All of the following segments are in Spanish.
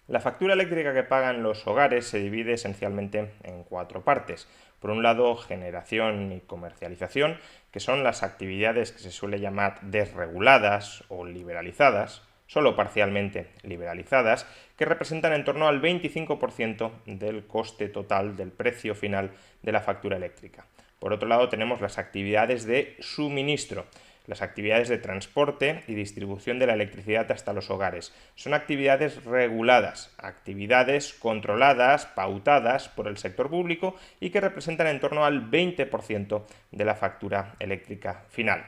La factura eléctrica que pagan los hogares se divide esencialmente en cuatro partes. Por un lado, generación y comercialización, que son las actividades que se suele llamar desreguladas o liberalizadas, solo parcialmente liberalizadas, que representan en torno al 25% del coste total del precio final de la factura eléctrica. Por otro lado, tenemos las actividades de suministro, las actividades de transporte y distribución de la electricidad hasta los hogares. Son actividades reguladas, actividades controladas, pautadas por el sector público y que representan en torno al 20% de la factura eléctrica final.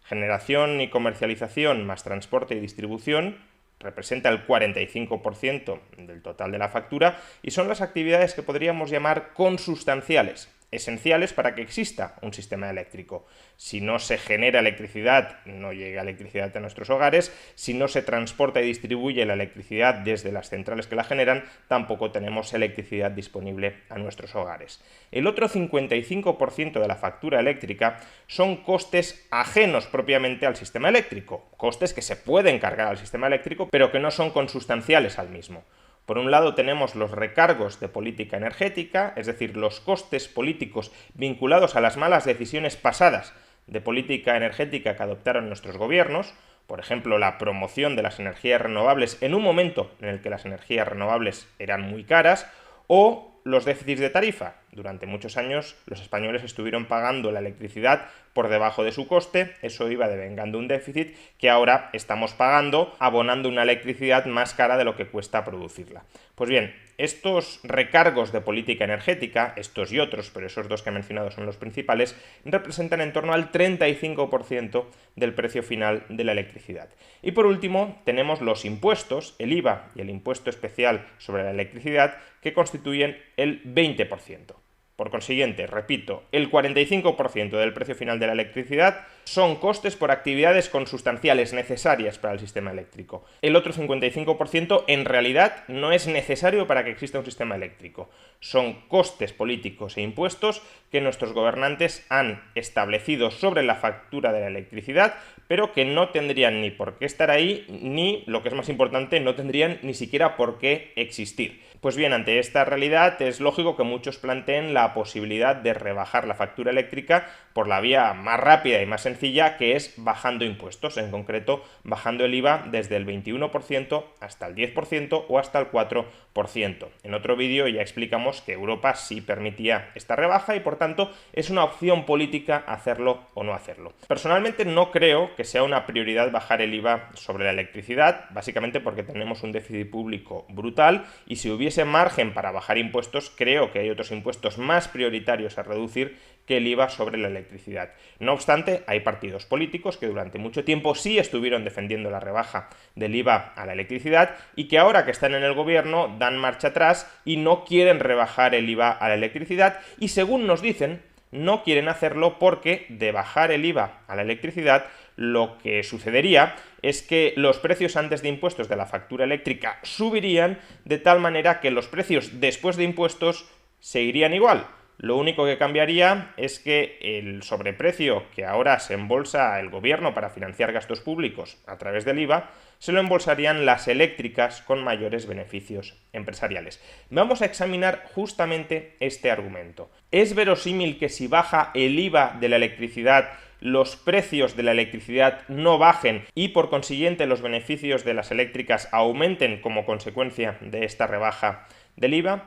Generación y comercialización más transporte y distribución representa el 45% del total de la factura y son las actividades que podríamos llamar consustanciales, esenciales para que exista un sistema eléctrico. Si no se genera electricidad, no llega electricidad a nuestros hogares. Si no se transporta y distribuye la electricidad desde las centrales que la generan, tampoco tenemos electricidad disponible a nuestros hogares. El otro 55% de la factura eléctrica son costes ajenos propiamente al sistema eléctrico, costes que se pueden cargar al sistema eléctrico, pero que no son consustanciales al mismo. Por un lado tenemos los recargos de política energética, es decir, los costes políticos vinculados a las malas decisiones pasadas de política energética que adoptaron nuestros gobiernos, por ejemplo, la promoción de las energías renovables en un momento en el que las energías renovables eran muy caras, o los déficits de tarifa. Durante muchos años los españoles estuvieron pagando la electricidad por debajo de su coste, eso iba devengando un déficit que ahora estamos pagando, abonando una electricidad más cara de lo que cuesta producirla. Pues bien, estos recargos de política energética, estos y otros, pero esos dos que he mencionado son los principales, representan en torno al 35% del precio final de la electricidad. Y por último, tenemos los impuestos, el IVA y el impuesto especial sobre la electricidad, que constituyen el 20%. Por consiguiente, repito, el 45% del precio final de la electricidad son costes por actividades consustanciales necesarias para el sistema eléctrico. El otro 55% en realidad no es necesario para que exista un sistema eléctrico. Son costes políticos e impuestos que nuestros gobernantes han establecido sobre la factura de la electricidad, pero que no tendrían ni por qué estar ahí, ni, lo que es más importante, no tendrían ni siquiera por qué existir. Pues bien, ante esta realidad es lógico que muchos planteen la posibilidad de rebajar la factura eléctrica por la vía más rápida y más sencilla, que es bajando impuestos, en concreto bajando el IVA desde el 21% hasta el 10% o hasta el 4%. En otro vídeo ya explicamos que Europa sí permitía esta rebaja y por tanto es una opción política hacerlo o no hacerlo. Personalmente no creo que sea una prioridad bajar el IVA sobre la electricidad, básicamente porque tenemos un déficit público brutal y si hubiese margen para bajar impuestos, creo que hay otros impuestos más prioritarios a reducir que el IVA sobre la electricidad. No obstante, hay partidos políticos que durante mucho tiempo sí estuvieron defendiendo la rebaja del IVA a la electricidad y que ahora que están en el gobierno dan marcha atrás y no quieren rebajar el IVA a la electricidad y, según nos dicen, no quieren hacerlo porque de bajar el IVA a la electricidad lo que sucedería es que los precios antes de impuestos de la factura eléctrica subirían de tal manera que los precios después de impuestos seguirían igual. Lo único que cambiaría es que el sobreprecio que ahora se embolsa el gobierno para financiar gastos públicos a través del IVA, se lo embolsarían las eléctricas con mayores beneficios empresariales. Vamos a examinar justamente este argumento. ¿Es verosímil que si baja el IVA de la electricidad, los precios de la electricidad no bajen y por consiguiente los beneficios de las eléctricas aumenten como consecuencia de esta rebaja del IVA?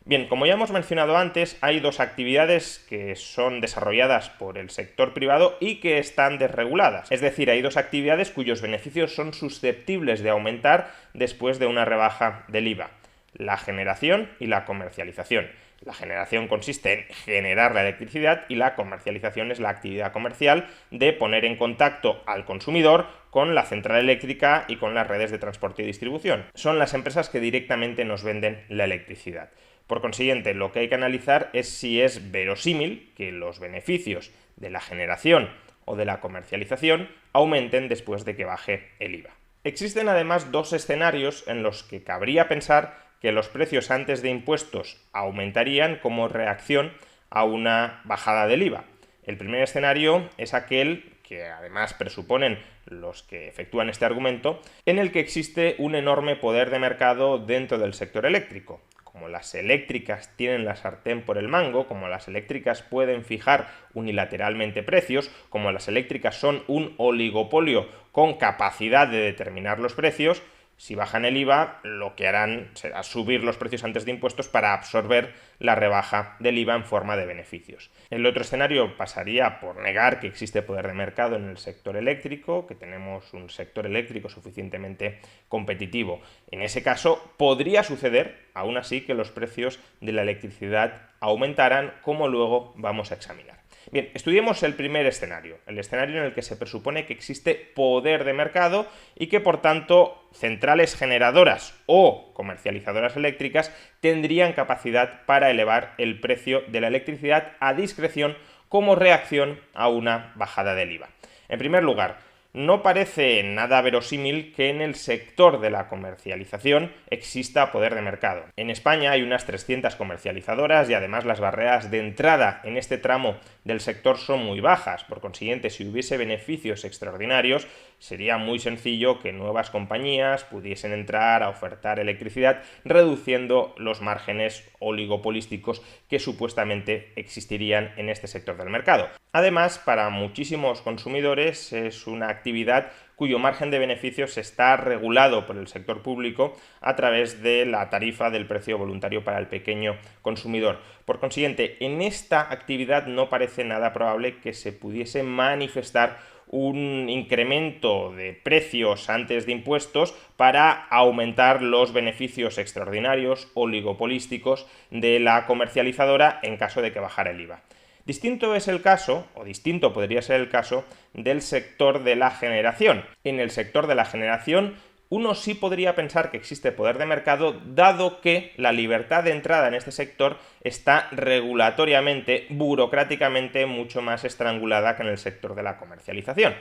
Bien, como ya hemos mencionado antes, hay dos actividades que son desarrolladas por el sector privado y que están desreguladas. Es decir, hay dos actividades cuyos beneficios son susceptibles de aumentar después de una rebaja del IVA: la generación y la comercialización. La generación consiste en generar la electricidad y la comercialización es la actividad comercial de poner en contacto al consumidor con la central eléctrica y con las redes de transporte y distribución. Son las empresas que directamente nos venden la electricidad. Por consiguiente, lo que hay que analizar es si es verosímil que los beneficios de la generación o de la comercialización aumenten después de que baje el IVA. Existen además dos escenarios en los que cabría pensar que los precios antes de impuestos aumentarían como reacción a una bajada del IVA. El primer escenario es aquel que además presuponen los que efectúan este argumento, en el que existe un enorme poder de mercado dentro del sector eléctrico. Como las eléctricas tienen la sartén por el mango, como las eléctricas pueden fijar unilateralmente precios, como las eléctricas son un oligopolio con capacidad de determinar los precios, si bajan el IVA, lo que harán será subir los precios antes de impuestos para absorber la rebaja del IVA en forma de beneficios. El otro escenario pasaría por negar que existe poder de mercado en el sector eléctrico, que tenemos un sector eléctrico suficientemente competitivo. En ese caso, podría suceder, aún así, que los precios de la electricidad aumentaran, como luego vamos a examinar. Bien, estudiemos el primer escenario, el escenario en el que se presupone que existe poder de mercado y que, por tanto, centrales generadoras o comercializadoras eléctricas tendrían capacidad para elevar el precio de la electricidad a discreción como reacción a una bajada del IVA. En primer lugar, no parece nada verosímil que en el sector de la comercialización exista poder de mercado. En España hay unas 300 comercializadoras y además las barreras de entrada en este tramo del sector son muy bajas. Por consiguiente, si hubiese beneficios extraordinarios, sería muy sencillo que nuevas compañías pudiesen entrar a ofertar electricidad, reduciendo los márgenes oligopolísticos que supuestamente existirían en este sector del mercado. Además, para muchísimos consumidores es una actividad cuyo margen de beneficios está regulado por el sector público a través de la tarifa del precio voluntario para el pequeño consumidor. Por consiguiente, en esta actividad no parece nada probable que se pudiese manifestar un incremento de precios antes de impuestos para aumentar los beneficios extraordinarios oligopolísticos de la comercializadora en caso de que bajara el IVA. Distinto es el caso, o distinto podría ser el caso, del sector de la generación. En el sector de la generación, uno sí podría pensar que existe poder de mercado, dado que la libertad de entrada en este sector está regulatoriamente, burocráticamente, mucho más estrangulada que en el sector de la comercialización.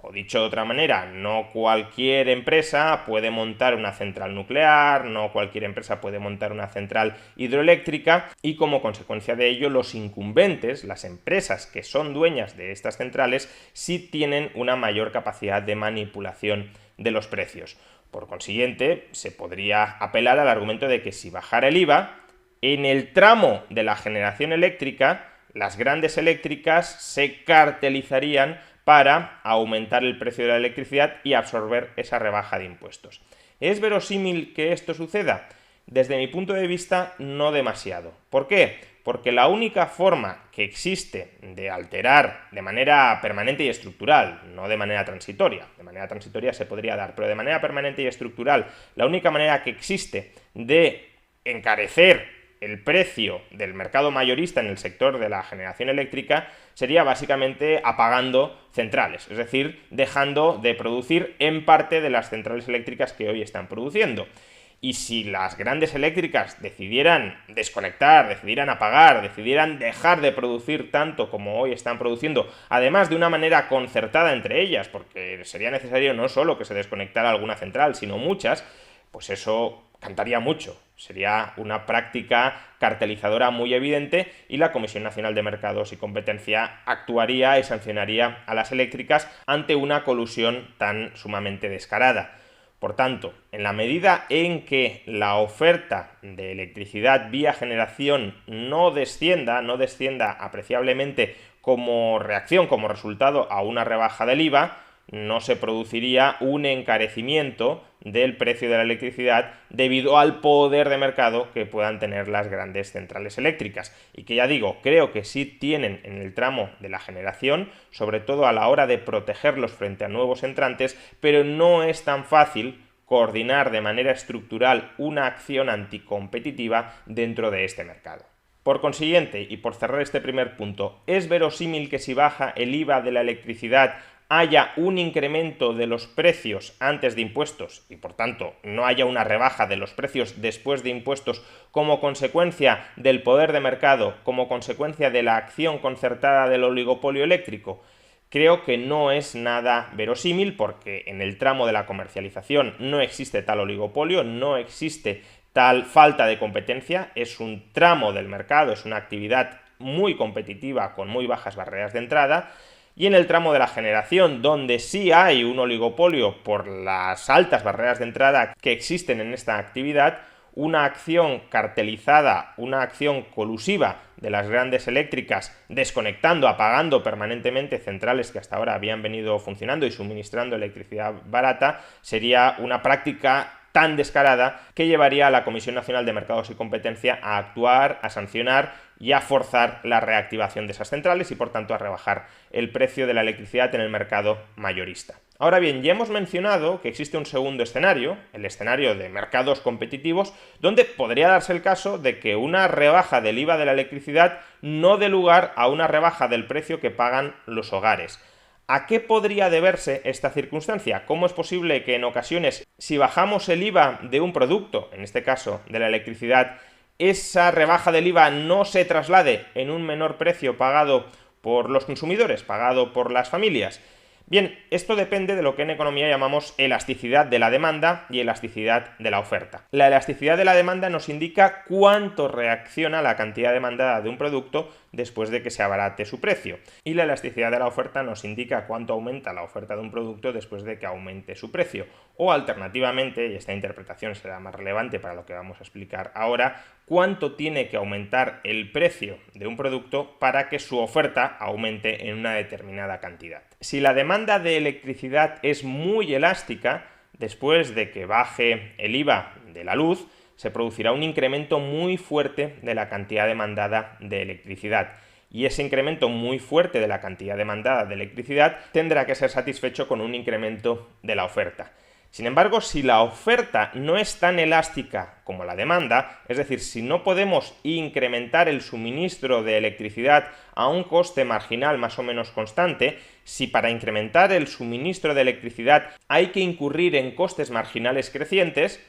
O dicho de otra manera, no cualquier empresa puede montar una central nuclear, no cualquier empresa puede montar una central hidroeléctrica y como consecuencia de ello los incumbentes, las empresas que son dueñas de estas centrales, sí tienen una mayor capacidad de manipulación de los precios. Por consiguiente, se podría apelar al argumento de que si bajara el IVA, en el tramo de la generación eléctrica, las grandes eléctricas se cartelizarían para aumentar el precio de la electricidad y absorber esa rebaja de impuestos. ¿Es verosímil que esto suceda? Desde mi punto de vista, no demasiado. ¿Por qué? Porque la única forma que existe de alterar de manera permanente y estructural, no de manera transitoria se podría dar, pero de manera permanente y estructural, la única manera que existe de encarecer el precio del mercado mayorista en el sector de la generación eléctrica sería básicamente apagando centrales, es decir, dejando de producir en parte de las centrales eléctricas que hoy están produciendo. Y si las grandes eléctricas decidieran desconectar, decidieran apagar, decidieran dejar de producir tanto como hoy están produciendo, además de una manera concertada entre ellas, porque sería necesario no solo que se desconectara alguna central, sino muchas, pues eso cantaría mucho. Sería una práctica cartelizadora muy evidente y la Comisión Nacional de Mercados y Competencia actuaría y sancionaría a las eléctricas ante una colusión tan sumamente descarada. Por tanto, en la medida en que la oferta de electricidad vía generación no descienda apreciablemente como reacción, como resultado a una rebaja del IVA, no se produciría un encarecimiento del precio de la electricidad debido al poder de mercado que puedan tener las grandes centrales eléctricas y que ya digo, creo que sí tienen en el tramo de la generación, sobre todo a la hora de protegerlos frente a nuevos entrantes, pero no es tan fácil coordinar de manera estructural una acción anticompetitiva dentro de este mercado. Por consiguiente, y por cerrar este primer punto, ¿es verosímil que si baja el IVA de la electricidad haya un incremento de los precios antes de impuestos y por tanto no haya una rebaja de los precios después de impuestos como consecuencia del poder de mercado, como consecuencia de la acción concertada del oligopolio eléctrico? Creo que no es nada verosímil porque en el tramo de la comercialización no existe tal oligopolio, no existe tal falta de competencia, es un tramo del mercado, es una actividad muy competitiva con muy bajas barreras de entrada. Y en el tramo de la generación, donde sí hay un oligopolio por las altas barreras de entrada que existen en esta actividad, una acción cartelizada, una acción colusiva de las grandes eléctricas, desconectando, apagando permanentemente centrales que hasta ahora habían venido funcionando y suministrando electricidad barata, sería una práctica tan descarada que llevaría a la Comisión Nacional de Mercados y Competencia a actuar, a sancionar y a forzar la reactivación de esas centrales y por tanto a rebajar el precio de la electricidad en el mercado mayorista. Ahora bien, ya hemos mencionado que existe un segundo escenario, el escenario de mercados competitivos, donde podría darse el caso de que una rebaja del IVA de la electricidad no dé lugar a una rebaja del precio que pagan los hogares. ¿A qué podría deberse esta circunstancia? ¿Cómo es posible que en ocasiones, si bajamos el IVA de un producto, en este caso de la electricidad, esa rebaja del IVA no se traslade en un menor precio pagado por los consumidores, pagado por las familias? Bien, esto depende de lo que en economía llamamos elasticidad de la demanda y elasticidad de la oferta. La elasticidad de la demanda nos indica cuánto reacciona la cantidad demandada de un producto después de que se abarate su precio. Y la elasticidad de la oferta nos indica cuánto aumenta la oferta de un producto después de que aumente su precio. O alternativamente, y esta interpretación será más relevante para lo que vamos a explicar ahora, cuánto tiene que aumentar el precio de un producto para que su oferta aumente en una determinada cantidad. Si la demanda de electricidad es muy elástica, después de que baje el IVA de la luz, se producirá un incremento muy fuerte de la cantidad demandada de electricidad. Y ese incremento muy fuerte de la cantidad demandada de electricidad tendrá que ser satisfecho con un incremento de la oferta. Sin embargo, si la oferta no es tan elástica como la demanda, es decir, si no podemos incrementar el suministro de electricidad a un coste marginal más o menos constante, si para incrementar el suministro de electricidad hay que incurrir en costes marginales crecientes,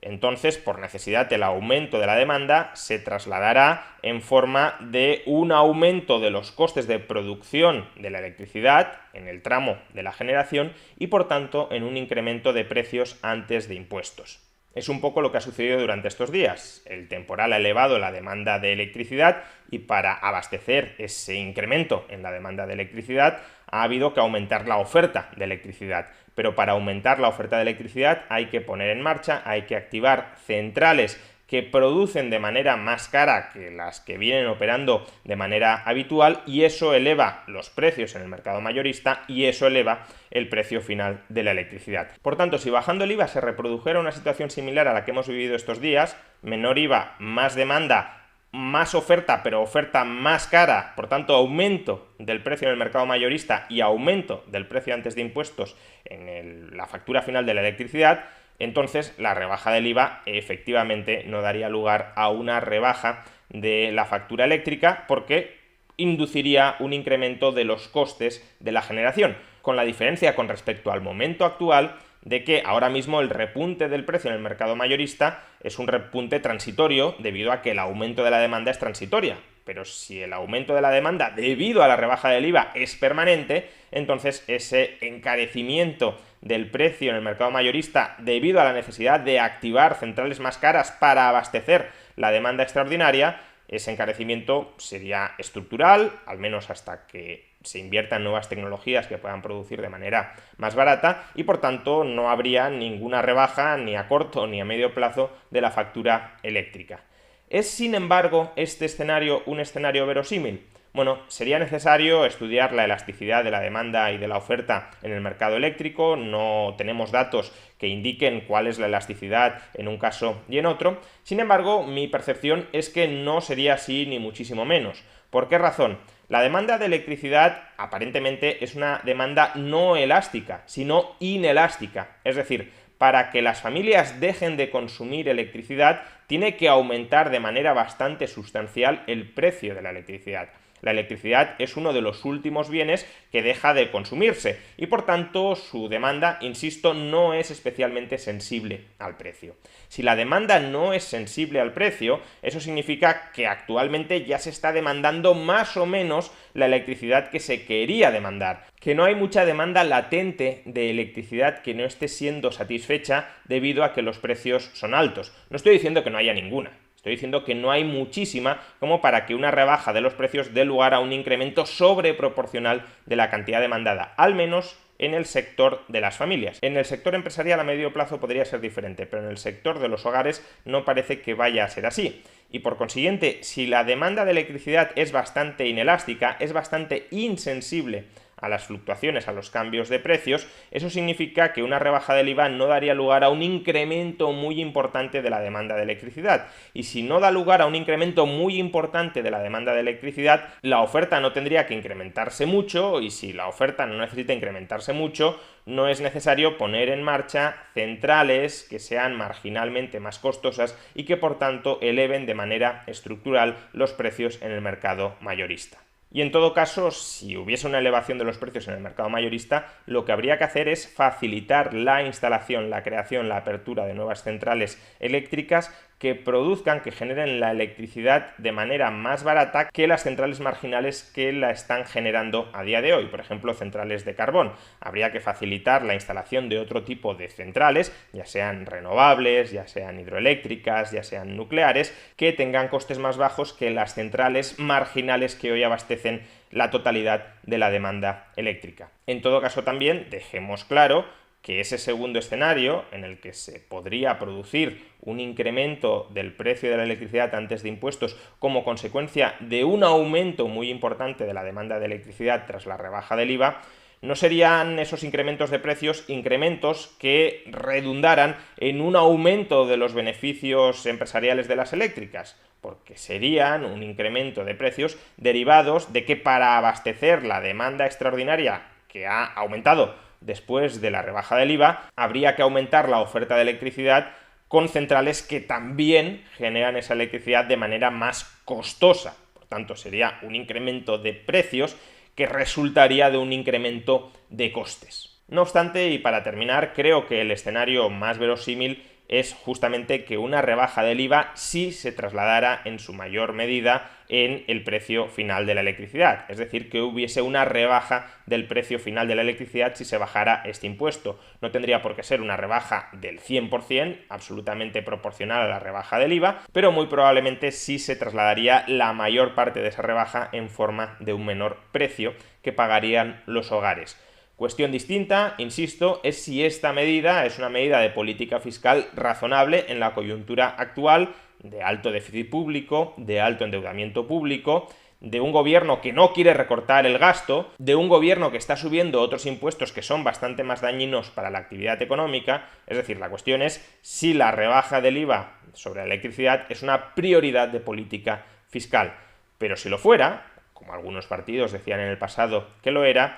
entonces, por necesidad del aumento de la demanda, se trasladará en forma de un aumento de los costes de producción de la electricidad en el tramo de la generación y, por tanto, en un incremento de precios antes de impuestos. Es un poco lo que ha sucedido durante estos días. El temporal ha elevado la demanda de electricidad y para abastecer ese incremento en la demanda de electricidad ha habido que aumentar la oferta de electricidad. Pero para aumentar la oferta de electricidad hay que poner en marcha, hay que activar centrales que producen de manera más cara que las que vienen operando de manera habitual y eso eleva los precios en el mercado mayorista y eso eleva el precio final de la electricidad. Por tanto, si bajando el IVA se reprodujera una situación similar a la que hemos vivido estos días, menor IVA, más demanda, más oferta, pero oferta más cara, por tanto aumento del precio en el mercado mayorista y aumento del precio antes de impuestos en la factura final de la electricidad, entonces la rebaja del IVA efectivamente no daría lugar a una rebaja de la factura eléctrica porque induciría un incremento de los costes de la generación, con la diferencia con respecto al momento actual de que ahora mismo el repunte del precio en el mercado mayorista es un repunte transitorio debido a que el aumento de la demanda es transitoria. Pero si el aumento de la demanda debido a la rebaja del IVA es permanente, entonces ese encarecimiento del precio en el mercado mayorista debido a la necesidad de activar centrales más caras para abastecer la demanda extraordinaria, ese encarecimiento sería estructural, al menos hasta que se inviertan nuevas tecnologías que puedan producir de manera más barata y por tanto no habría ninguna rebaja ni a corto ni a medio plazo de la factura eléctrica. ¿Es sin embargo este escenario un escenario verosímil? Bueno, sería necesario estudiar la elasticidad de la demanda y de la oferta en el mercado eléctrico, no tenemos datos que indiquen cuál es la elasticidad en un caso y en otro, sin embargo, mi percepción es que no sería así ni muchísimo menos. ¿Por qué razón? La demanda de electricidad aparentemente es una demanda no elástica, sino inelástica, es decir, para que las familias dejen de consumir electricidad, tiene que aumentar de manera bastante sustancial el precio de la electricidad. La electricidad es uno de los últimos bienes que deja de consumirse y por tanto su demanda, insisto, no es especialmente sensible al precio. Si la demanda no es sensible al precio, eso significa que actualmente ya se está demandando más o menos la electricidad que se quería demandar, que no hay mucha demanda latente de electricidad que no esté siendo satisfecha debido a que los precios son altos. No estoy diciendo que no haya ninguna. Estoy diciendo que no hay muchísima como para que una rebaja de los precios dé lugar a un incremento sobreproporcional de la cantidad demandada, al menos en el sector de las familias. En el sector empresarial a medio plazo podría ser diferente, pero en el sector de los hogares no parece que vaya a ser así. Y por consiguiente, si la demanda de electricidad es bastante inelástica, es bastante insensible a las fluctuaciones, a los cambios de precios, eso significa que una rebaja del IVA no daría lugar a un incremento muy importante de la demanda de electricidad. Y si no da lugar a un incremento muy importante de la demanda de electricidad, la oferta no tendría que incrementarse mucho, y si la oferta no necesita incrementarse mucho, no es necesario poner en marcha centrales que sean marginalmente más costosas y que por tanto eleven de manera estructural los precios en el mercado mayorista. Y en todo caso, si hubiese una elevación de los precios en el mercado mayorista, lo que habría que hacer es facilitar la instalación, la creación, la apertura de nuevas centrales eléctricas que produzcan, que generen la electricidad de manera más barata que las centrales marginales que la están generando a día de hoy, por ejemplo, centrales de carbón. Habría que facilitar la instalación de otro tipo de centrales, ya sean renovables, ya sean hidroeléctricas, ya sean nucleares, que tengan costes más bajos que las centrales marginales que hoy abastecen la totalidad de la demanda eléctrica. En todo caso, también dejemos claro que ese segundo escenario, en el que se podría producir un incremento del precio de la electricidad antes de impuestos como consecuencia de un aumento muy importante de la demanda de electricidad tras la rebaja del IVA, no serían esos incrementos de precios incrementos que redundaran en un aumento de los beneficios empresariales de las eléctricas, porque serían un incremento de precios derivados de que para abastecer la demanda extraordinaria que ha aumentado después de la rebaja del IVA, habría que aumentar la oferta de electricidad con centrales que también generan esa electricidad de manera más costosa. Por tanto, sería un incremento de precios que resultaría de un incremento de costes. No obstante, y para terminar, creo que el escenario más verosímil es justamente que una rebaja del IVA sí se trasladara en su mayor medida en el precio final de la electricidad, es decir, que hubiese una rebaja del precio final de la electricidad si se bajara este impuesto. No tendría por qué ser una rebaja del 100%, absolutamente proporcional a la rebaja del IVA, pero muy probablemente sí se trasladaría la mayor parte de esa rebaja en forma de un menor precio que pagarían los hogares. Cuestión distinta, insisto, es si esta medida es una medida de política fiscal razonable en la coyuntura actual, de alto déficit público, de alto endeudamiento público, de un gobierno que no quiere recortar el gasto, de un gobierno que está subiendo otros impuestos que son bastante más dañinos para la actividad económica. Es decir, la cuestión es si la rebaja del IVA sobre la electricidad es una prioridad de política fiscal. Pero si lo fuera, como algunos partidos decían en el pasado que lo era,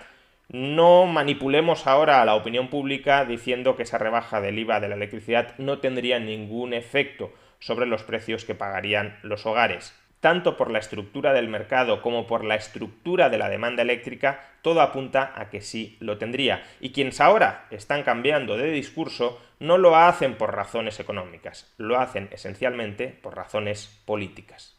no manipulemos ahora a la opinión pública diciendo que esa rebaja del IVA de la electricidad no tendría ningún efecto sobre los precios que pagarían los hogares. Tanto por la estructura del mercado como por la estructura de la demanda eléctrica, todo apunta a que sí lo tendría. Y quienes ahora están cambiando de discurso no lo hacen por razones económicas, lo hacen esencialmente por razones políticas.